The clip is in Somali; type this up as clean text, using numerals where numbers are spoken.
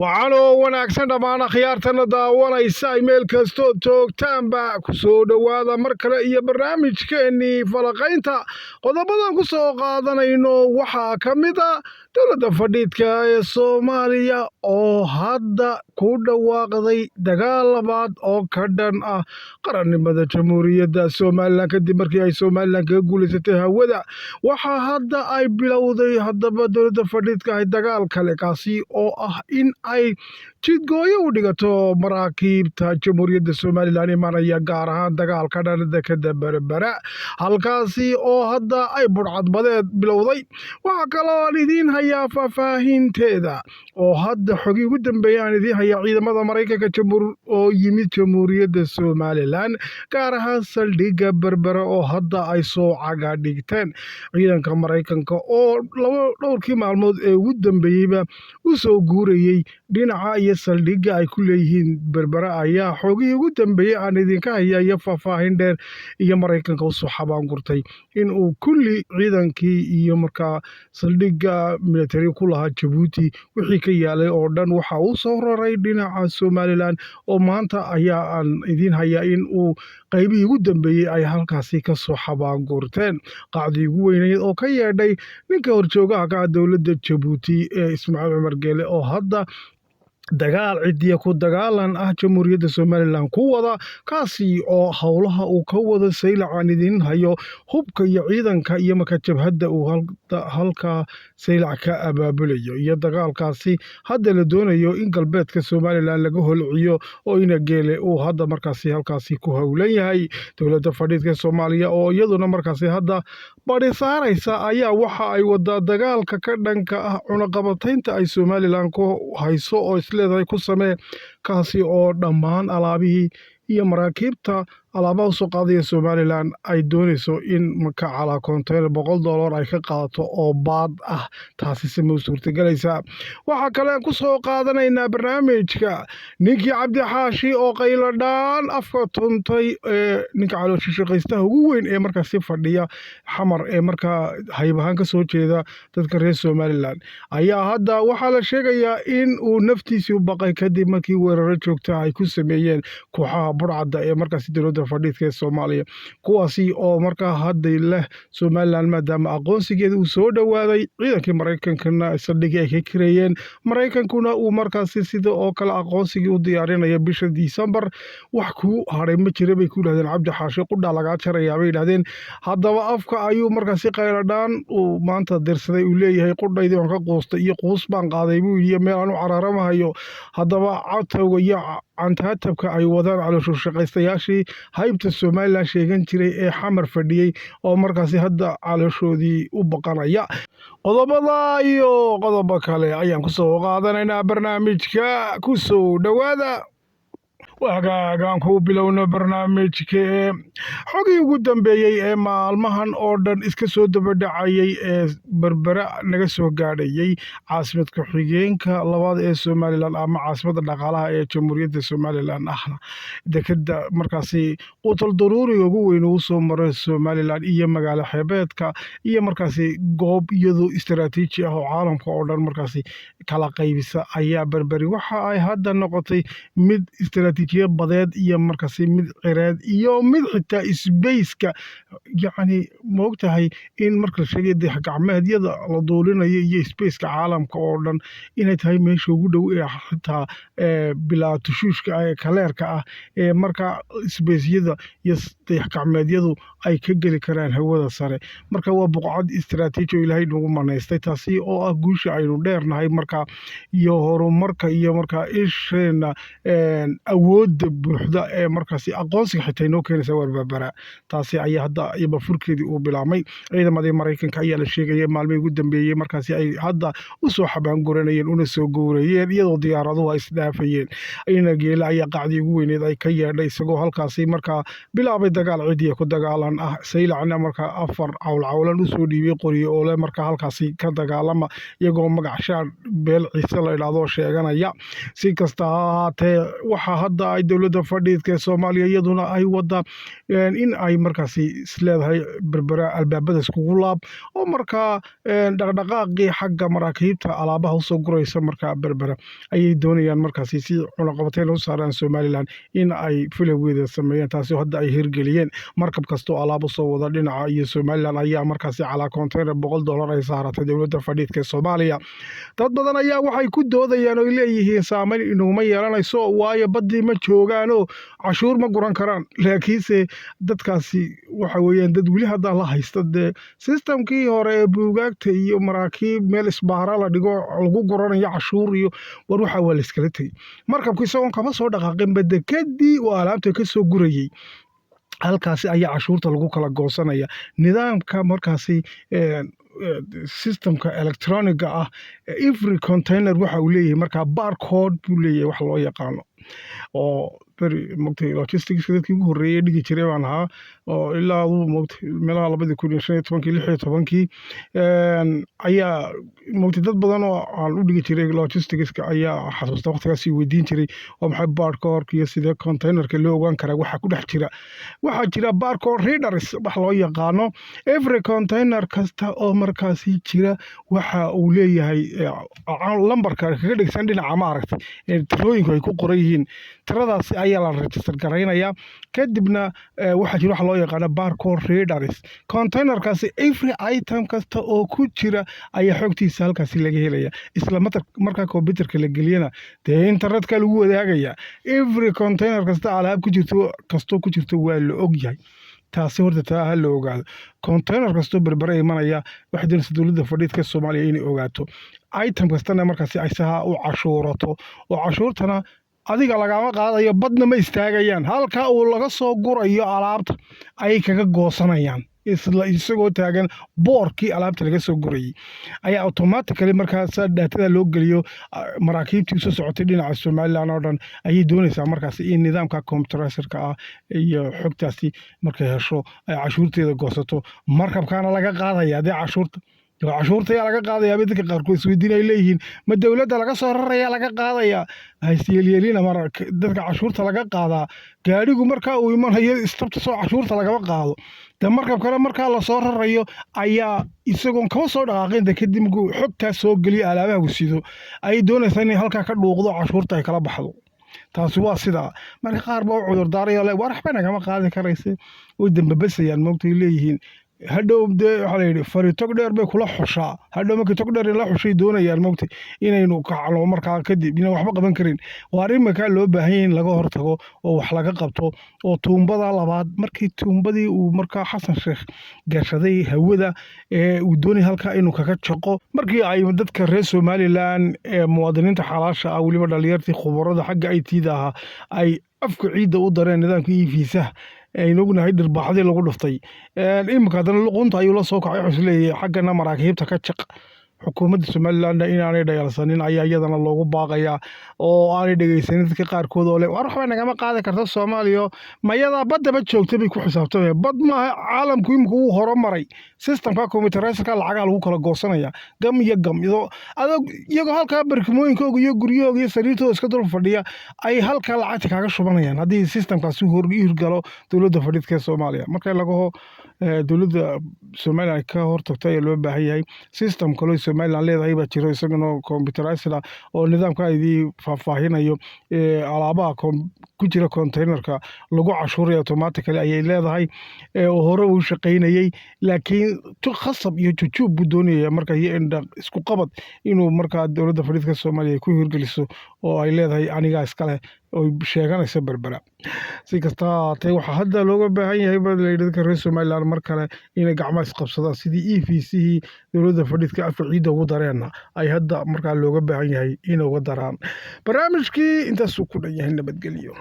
waxaanoo wanaagsan dhammaan akhyaartana daawanaysa meel kastoo joogtaanba ku soo dhowaada mar kale iyo barnaamijkeennii falaqaynta qodobadan ku soo qaadanayno waxaa ka mid a dowladda fadhiidka ee soomaaliya oo hadda ku dhawaaqday dagaal labaad oo ka dhan ah qarannimada jamhuuriyadda somalilan kadib markii ay somalilan kaga guulaysatay hawada waxaa hadda ay bilowday haddaba dowladda fadhiidka ah dagaal kale kaasi oo ah in ay jidgooyo u dhigato maraakiibta jamhuuriyadda somalilan imanaya gaar ahaan dagaalka dhanada kada berbera halkaasi oo hadda ay budhcadbadeed bilowday waxaa kaloo aan idiin hayaa faahfaahinteeda oo hadda xogii ugu dambeeya aan idiin hayaa ciidamada maraykanka oo yimid jamhuuriyadda somalilan gaar ahaan saldhigga berbera oo hadda ay soo caga dhigteen ciidanka maraykanka oo dhowrkii maalmood ee ugu dambeeyeyba u soo guurayey dhinaca iyo saldhigga ay ku leeyihiin berbera ayaa xoogihii ugu dambeeyey aan idinka hayaa iyo faahfaahin dheer iyo maraykanka usoo xabaangurtay in uu kulli ciidankii iyo markaa saldhigga militari ku lahaa jabuuti wixii ka yaalay oo dhan waxa uu soo raray dhinaca somalilan oo maanta ayaa aan idiin hayaa in uu qaybihii ugu dambeeyey ay halkaasi ka soo xabaangurteen qacdii ugu weyneyd oo ka yeedhay ninka horjoogaha ka ah dowladda jabuuti ee ismaaciil cumar geele oo hadda dagaal cidiya ku dagaalan ah jamhuuriyadda somalilan ku wada kaasi oo howlaha uu ka wada saylac aan idiin hayo hubka iyo ciidanka iyo marka jabhadda uu halkaa saylac ka abaabulayo iyo dagaalkaasi hadda la doonayo in galbeedka somalilan laga holciyo oo ina geele uu hadda markaasi halkaasi ku howlan yahay dowladda fadhiidka soomaaliya oo iyaduna markaasi hadda badi saaraysa ayaa waxa ay wadaa dagaalka ka dhanka ah cunaqabataynta ay somalilan ku hayso oo isleedahay ku samee kaasi oo dhammaan alaabihii iyo maraakiibta alaabaha usoo qaadaya somalilan ay doonayso in maka calaa konteyner $100 ay ka qaadato oo baad ah taasi sima u suurtagelaysaa waxaa kale ku soo qaadanaynaa barnaamijka ninkii cabdixaashi oo qayladhaan afka tuntay ee ninka caloosha shaqaystaha ugu weyn ee markaasi fadhiya xamar ee markaa haybahaan ka soo jeeda dadka reer somalilan ayaa hadda waxaa la sheegayaa in uu naftiisii u baqay kadib markii weeraro joogta ay ku sameeyeen kooxaha budhcadda ee markaasi dowladda fadhiidka ee soomaaliya kuwaasi oo markaa hadday leh somalilan maadaama aqoonsigeeda uu soo dhowaaday ciidankii maraykankana saldhigii ay ka kareeyeen maraykankuna uu markaasi sida oo kale aqoonsigii u diyaarinaya bisha disembar wax ku hadhay ma jira bay ku yidhahdeen cabdi xaashi qudha lagaa jarayaa bay yidhahdeen haddaba afka ayuu markaasi qayladhaan uu maanta dirsaday uu leeyahay qudhaydii aan ka quustay iyo quus baan qaaday buu yidhi meel aan u cararamahayo haddaba catowga iyo cantaatabka ay wadaan caloosho shaqaystayaashii haybta somalilan sheegan jiray ee xamar fadhiyey oo markaasi hadda calooshoodii u baqanaya qodobada iyo qodobo kale ayaan ku soo qaadanaynaa barnaamijka ku soo dhowaada waagaagaan ku bilowno barnaamijka xogii ugu dambeeyey ee maalmahan oo dhan iska soo dabadhacayay ee berbera naga soo gaadhayey caasimad ku-xigeenka labaad ee somalilan ama caasimadda dhaqaalaha ee jamhuuriyadda somalilan ahna dekeda markaasi qutal daruuriga ugu weyn uu soo maray somalilan iyo magaalo xeebeedka iyo markaasi goob iyadoo istaraatiiji ah oo caalamka oo dhan markaasi kala qaybisa ayaa berberi waxa ay hadda noqotay mid istaraatiiji badeed iyo markaasi mid cireed iyo mid xitaa isbeyska yacni moogtahay in marka la sheegay dayax-gacmeedyada la duulinayo iyo isbeyska caalamka oo dhan inay tahay meesha ugu dhow ee xitaa bilaa tushuushka ee kaleerka ah ee marka isbeysyada iyo dayax-gacmeedyadu ay ka geli karaan hawada sare marka waa buqcad istaraatiiji oo ilaahay nagu manaystay taasi oo ah guusha aynu dheernahay marka iyo horumarka iyo markaa isheena awoodda buuxda ee markaasi aqoonsiga xitaa inoo keenaysa war berbera taasi ayaa hadda iyaba furkeedii uu bilaabmay ciidamadii maraykanka ayaa la sheegaya maalmihii ugu dambeeyey markaasi ay hadda u soo xabaanguranayeen una soo gowrayeen iyadoo diyaaraduhu ay isdhaafayeen ina geele ayaa qacdii ugu weyneed ay ka yeedhay isagoo halkaasi markaa bilaabay dagaal cidiya ku dagaalan ah saylacna markaa 4 cawlcawlan usoo dhiibay qoriye oo le markaa halkaasi ka dagaalama iyagoo magac shaar beel ciise la idhahdoo sheeganaya si kasta ha ahaatee waxaa hadda ay dowladda fadhiidka ee Soomaaliya iyaduna ay wada in ay markaasi isleedahay berbera albaabada iskugu laab oo markaa dhaqdhaqaaqii xagga maraakiibta alaabaha usoo guraysa markaa berbera ayay doonayaan markaasi si cunaqabateyn u saaraan Somaliland in ay filowgeeda sameeyaan taasi hadda ay hirgeliyeen markab kastoo alaab usoo wada dhinaca iyo Somaliland ayaa markaasi calaa container $100 ay saaratay dowladda fadhiidka ee Soomaaliya dad badan ayaa waxay ku doodayaan oo leeyihiin saameyn inuma yeelanayso waayo badii ma joogaanoo cashuur ma guran karaan laakiinse dadkaasi waxa weeyaan dad weli hadda la haysta dee systemkii hore ee buugaagta iyo maraakiib meel isbaara la dhigo lagu guranayo cashuur iyo war waxa waa la iskala tegey markabku isagoon kama soo dhaqaaqin badekadii oo alaabta ka soo gurayay halkaasi ayaa cashuurta lagu kala goosanaya nidaamka markaasi systemka electroniga ah every container waxa uu leeyahay markaa barcode buu leeyahay wax loo yaqaano oo mogtay logistics dadkii ugu horreeyay dhigi jiray baan ahaa oo ilaa mogtay meelaha 2015 ayaa mogtay dad badan oo aan u dhigi jiray logisticska ayaa xasuusta waqtigaas weydiin jiray oo maxay barcode iyo sida containerka loo ogaan karaa waxa ku dhex jira waxa jira barcode readers wax loo yaqaano every container kasta oo markaasi jira waxa uu leeyahay lambarka kaga dhigsan dhinaca ma aragtay tirooyinku ay ku qoran yihiin tiradaasi ayaa la register garaynaya kadibna waxa jira wax loo yaqaan barcode readers containerkaasi every item kasta oo ku jira ayaa xogtiisa halkaasi laga helaya isla markaa computerka la geliyana dee internetka lagu wadaagaya every container kasta alaab ku jirto waa la ogyahay taasi horta taa la ogaado container kasto berbera imanaya waxa doonaysa dowladda fadhiidka Soomaaliya inay ogaato item kastana markaasi ay saha u cashuurato oo cashuurtana adiga lagama qaadayo badna ma istaagayaan halka uu laga soo gurayo alaabta ay kaga goosanayaan isagoo taagan boorkii alaabta laga soo gurayay ayaa automatically markaas daatada loo geliyo maraakiibtii soo socotay dhinaca Somaliland oo dhan ayay doonaysaa markaas in nidaamka computerizerka ah iyo xogtaasi markay hesho ay cashuurteeda goosato markabkaana laga qaadaya cashuurta ayaa laga qaadaya dadka qaarkood isweydiin ay leeyihiin ma dowladda laga soo raraya laga qaadaya haysiyeelina dadka cashuurta laga qaadaa gaadhigu markaa uu imanayo istabta soo cashuurta lagama qaado de markabkana markaa la soo rarayo ayaa isagoon kama soo dhaqaaqin kadib xogtaas soo geliya alaabaha sido ay doonaysaa inay halkaa ka dhuuqdo cashuurta ay kala baxdo taasi waa sidaa marka qaar baa cudur daaraya le waxba nagama qaadi karaysa way dambabasayaan moogtay leeyihiin hadhow dee waxaa la yidhi fari tog dheer bay kula xushaa hadhow markii tog dheer la xushay doonayaan mogtay inaynu kacno markaa kadib inaan waxba qaban karin waa iminkaa loo baahan yahay in laga hortago oo wax laga qabto oo tuumbada labaad markii tuumbadii uu markaa xasan sheekh gashaday hawada uu doonay halkaa inuu kaga jaqo markii ay dadka reer Somaliland ee muwaadiniinta xalaasha ah weliba dhalinyartii khubarada xagga IT-da ahaa ay afka ciidda u dareen nidaamka e-visa aynu ognahay dhirbaaxdii lagu dhuftay imika haddana luqunta ayuu la soo kacay wuxuu leeyahay xaggana maraakiibta ka jaq xukuumadda Somaliland inaanay dhayalsanin ayaa iyadana loogu baaqayaa oo aanay dhegeysanin dadka qaarkood oo leh war waxba nagama qaadi karto Soomaaliya mayada badaba joogtay bay ku xisaabtameen bad ma caalamku imika uu horumaray systemka computerizerka lacagaha lagu kala goosanaya gam iyagoo halkaa barkimooyinkooga iyo guryahooga iyo sariirtooda iska dul fadhiya ay halkaa lacagta kaaga shubanayaan haddii systemkaasi hirgalo dowladda fadhiidka Soomaaliya marka laga dowladda Somaliland ka hortagtay loo baahan yahay system kale Somaliland leedahay baa jiro isaguna computerizer oo nidaamka ay faahfaahinayo alaabaha ku jira containerka lagu cashuurayo automatically ayay leedahay oo hore uu shaqeynayay laakiin khasab iyo jujub buu doonaya marka isku qabad inuu marka dowladda fadhiidka Soomaaliya ku hirgeliso oo ay leedahay aniga iskale oo sheeganaysa berbera si kasta tahay waxa hadda looga baahan yahay dadka reer Somaliland mar kale inay gacmo isqabsadaan sidii EVC dowladda fadhiidka afka ciidda ugu dareena ay hadda markaa looga baahan yahay inay uga daraan barnaamijkii intaas ku dhan yahay nabadgelyo.